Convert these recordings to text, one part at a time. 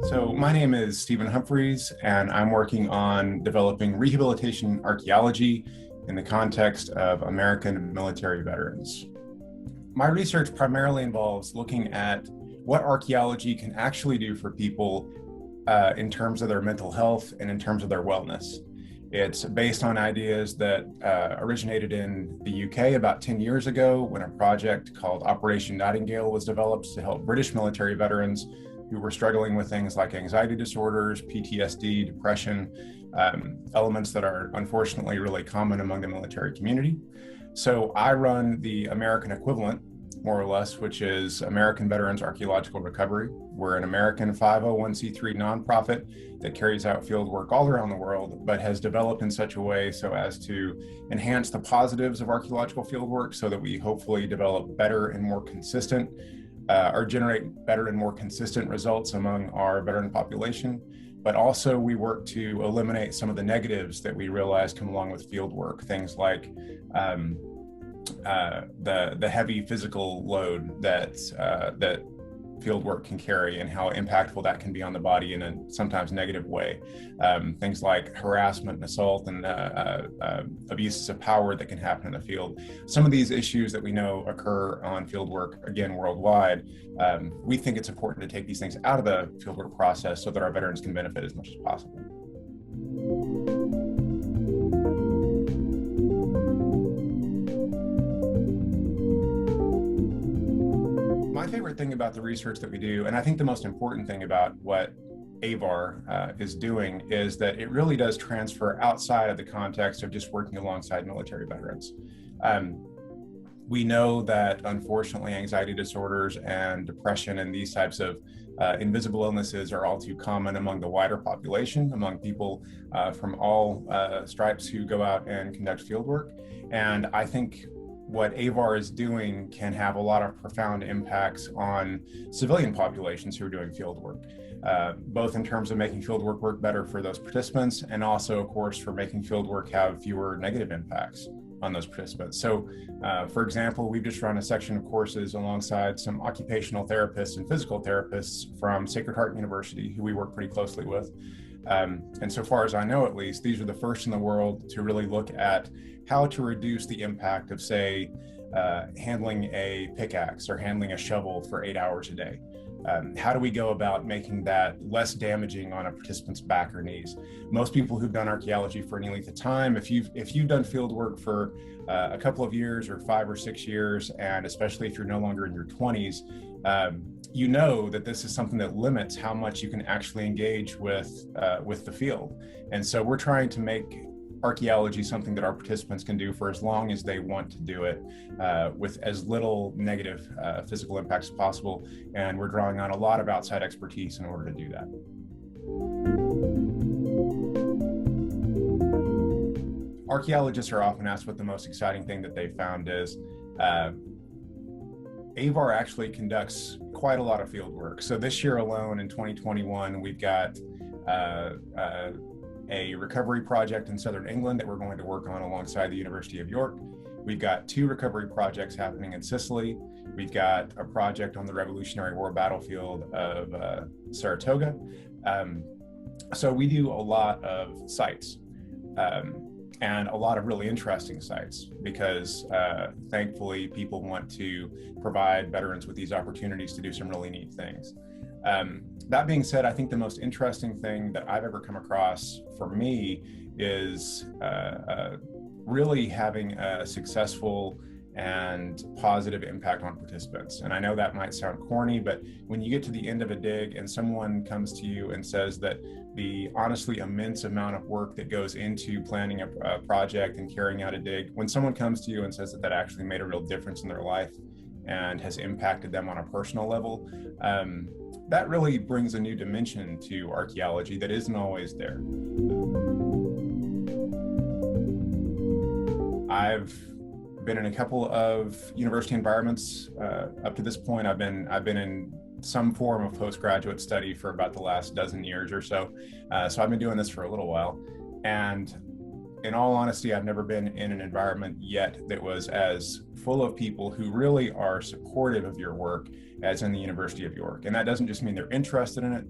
So my name is Stephen Humphreys, and I'm working on developing rehabilitation archaeology in the context of American military veterans. My research primarily involves looking at what archaeology can actually do for people in terms of their mental health and in terms of their wellness. It's based on ideas that originated in the UK about 10 years ago when a project called Operation Nightingale was developed to help British military veterans who were struggling with things like anxiety disorders, PTSD, depression, elements that are unfortunately really common among the military community. So I run the American equivalent, more or less, which is American Veterans Archaeological Recovery. We're an American 501c3 nonprofit that carries out field work all around the world, but has developed in such a way so as to enhance the positives of archaeological field work so that we hopefully develop better and more consistent or generate better and more consistent results among our veteran population. But also we work to eliminate some of the negatives that we realize come along with field work, things like the heavy physical load that field work can carry and how impactful that can be on the body in a sometimes negative way. Things like harassment and assault and abuses of power that can happen in the field. Some of these issues that we know occur on field work, again, worldwide, we think it's important to take these things out of the field work process so that our veterans can benefit as much as possible. My favorite thing about the research that we do, and I think the most important thing about what AVAR is doing, is that it really does transfer outside of the context of just working alongside military veterans. We know that unfortunately anxiety disorders and depression and these types of invisible illnesses are all too common among the wider population, among people from all stripes who go out and conduct field work. And I think what AVAR is doing can have a lot of profound impacts on civilian populations who are doing field work, both in terms of making field work better for those participants, and also, of course, for making field work have fewer negative impacts on those participants. So, for example, we've just run a section of courses alongside some occupational therapists and physical therapists from Sacred Heart University, who we work pretty closely with. And so far as I know, at least, these are the first in the world to really look at how to reduce the impact of, say, handling a pickaxe or handling a shovel for 8 hours a day. How do we go about making that less damaging on a participant's back or knees? Most people who've done archaeology for any length of time, if you've done field work for a couple of years or 5 or 6 years, and especially if you're no longer in your 20s, you know that this is something that limits how much you can actually engage with the field. And so we're trying to make archaeology something that our participants can do for as long as they want to do it, with as little negative physical impacts as possible. And we're drawing on a lot of outside expertise in order to do that. Archaeologists are often asked what the most exciting thing that they found is. AVAR actually conducts quite a lot of field work. So this year alone, in 2021, we've got a recovery project in Southern England that we're going to work on alongside the University of York. We've got 2 recovery projects happening in Sicily. We've got a project on the Revolutionary War battlefield of Saratoga. So we do a lot of sites and a lot of really interesting sites because thankfully people want to provide veterans with these opportunities to do some really neat things. That being said, I think the most interesting thing that I've ever come across for me is really having a successful and positive impact on participants. And I know that might sound corny, but when you get to the end of a dig and someone comes to you and says that the honestly immense amount of work that goes into planning a project and carrying out a dig, when someone comes to you and says that that actually made a real difference in their life and has impacted them on a personal level, that really brings a new dimension to archaeology that isn't always there. I've been in a couple of university environments up to this point. I've been in some form of postgraduate study for about the last dozen years or so. So I've been doing this for a little while. And in all honesty, I've never been in an environment yet that was as full of people who really are supportive of your work as in the University of York. And that doesn't just mean they're interested in it.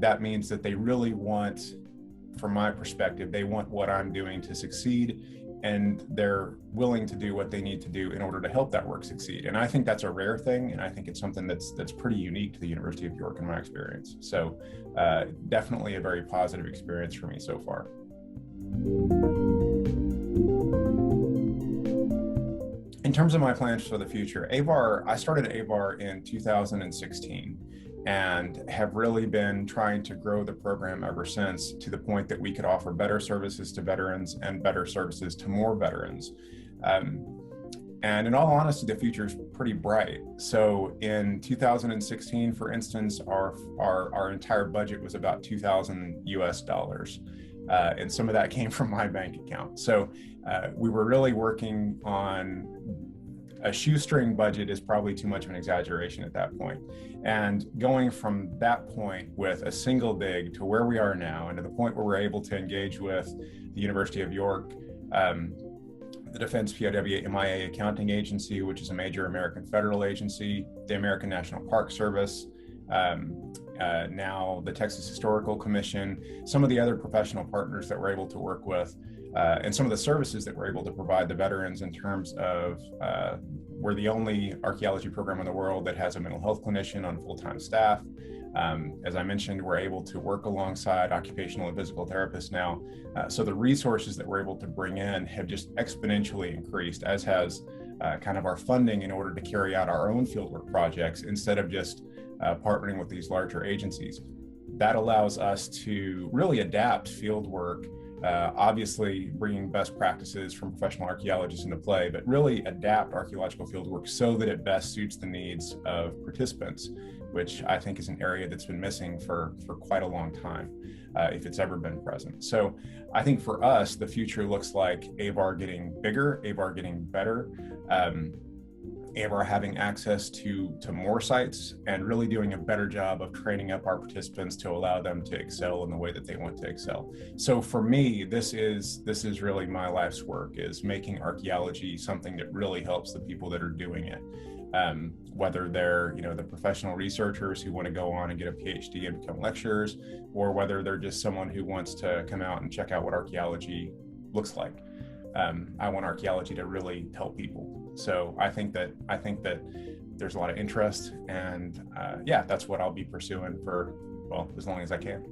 That means that they really want, from my perspective, they want what I'm doing to succeed, and they're willing to do what they need to do in order to help that work succeed. And I think that's a rare thing, and I think it's something that's pretty unique to the University of York in my experience. So definitely a very positive experience for me so far. In terms of my plans for the future, AVAR, I started AVAR in 2016 and have really been trying to grow the program ever since, to the point that we could offer better services to veterans and better services to more veterans. And in all honesty, the future is pretty bright. So in 2016, for instance, our entire budget was about $2,000 US. And some of that came from my bank account. So we were really working on a shoestring budget, is probably too much of an exaggeration at that point. And going from that point with a single dig to where we are now, and to the point where we're able to engage with the University of York, the Defense POW MIA Accounting Agency, which is a major American federal agency, the American National Park Service, now the Texas Historical Commission, some of the other professional partners that we're able to work with, and some of the services that we're able to provide the veterans, in terms of we're the only archaeology program in the world that has a mental health clinician on full-time staff. As I mentioned, we're able to work alongside occupational and physical therapists now. So the resources that we're able to bring in have just exponentially increased, as has kind of our funding in order to carry out our own fieldwork projects, instead of just partnering with these larger agencies. That allows us to really adapt fieldwork, obviously bringing best practices from professional archaeologists into play, but really adapt archaeological fieldwork so that it best suits the needs of participants, which I think is an area that's been missing for quite a long time, if it's ever been present. So I think for us, the future looks like AVAR getting bigger, AVAR getting better, AVAR having access to more sites, and really doing a better job of training up our participants to allow them to excel in the way that they want to excel. So for me, this is really my life's work, is making archaeology something that really helps the people that are doing it. Whether they're, the professional researchers who want to go on and get a PhD and become lecturers, or whether they're just someone who wants to come out and check out what archaeology looks like. I want archaeology to really help people. So I think that there's a lot of interest, and that's what I'll be pursuing for, well, as long as I can.